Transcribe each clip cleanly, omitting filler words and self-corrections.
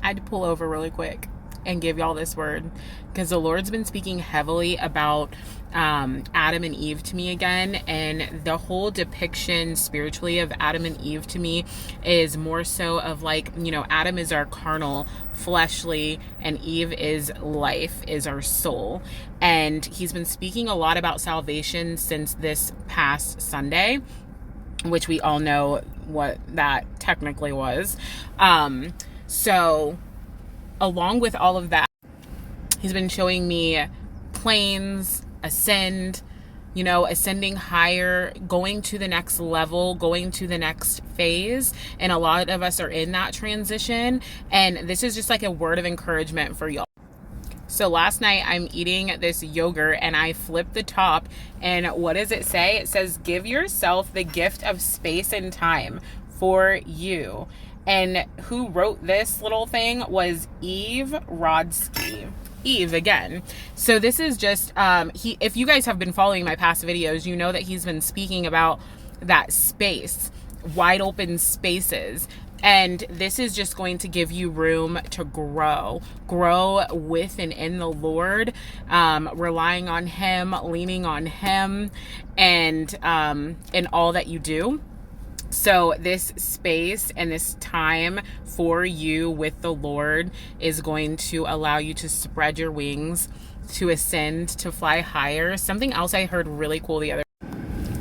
I had to pull over really quick and give y'all this word because the Lord's been speaking heavily about Adam and Eve to me again, and the whole depiction spiritually of Adam and Eve to me is more so of like, you know, Adam is our carnal, fleshly, and Eve is life, is our soul. And he's been speaking a lot about salvation since this past Sunday, which we all know what that technically was. So along with all of that, he's been showing me planes, ascend, you know, ascending higher, going to the next level, going to the next phase. And a lot of us are in that transition. And this is just like a word of encouragement for y'all. So last night I'm eating this yogurt and I flipped the top, and what does it say? It says, give yourself the gift of space and time for you. And who wrote this little thing was HEReyes. Eve again. So this is just, if you guys have been following my past videos, you know that he's been speaking about that space, wide open spaces. And this is just going to give you room to grow with and in the Lord, relying on him, leaning on him, and in all that you do. So this space and this time for you with the Lord is going to allow you to spread your wings, to ascend, to fly higher. Something else I heard really cool the other day,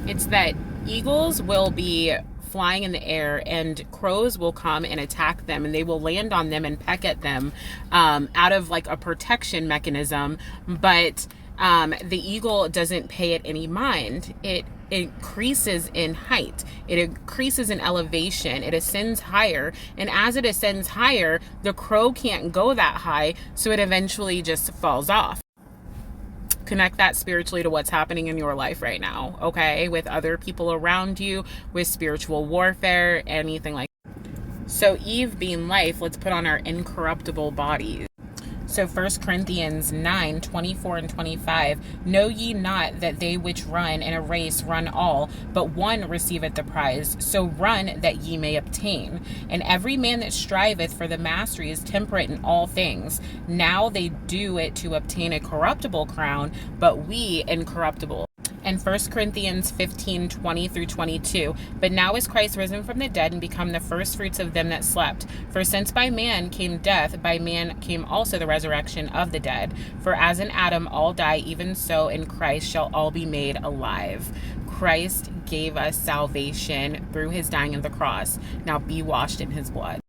it's that eagles will be flying in the air and crows will come and attack them, and they will land on them and peck at them out of like a protection mechanism. But the eagle doesn't pay it any mind. It increases in height. It increases in elevation. It ascends higher. And as it ascends higher, the crow can't go that high, so it eventually just falls off. Connect that spiritually to what's happening in your life right now, okay? With other people around you, with spiritual warfare, anything like that. So Eve being life, let's put on our incorruptible bodies. So 1 Corinthians 9, 24 and 25, know ye not that they which run in a race run all, but one receiveth the prize. So run that ye may obtain. And every man that striveth for the mastery is temperate in all things. Now they do it to obtain a corruptible crown, but we incorruptible. And 1 Corinthians 15, 20 through 22. But now is Christ risen from the dead and become the first fruits of them that slept. For since by man came death, by man came also the resurrection of the dead. For as in Adam all die, even so in Christ shall all be made alive. Christ gave us salvation through his dying on the cross. Now be washed in his blood.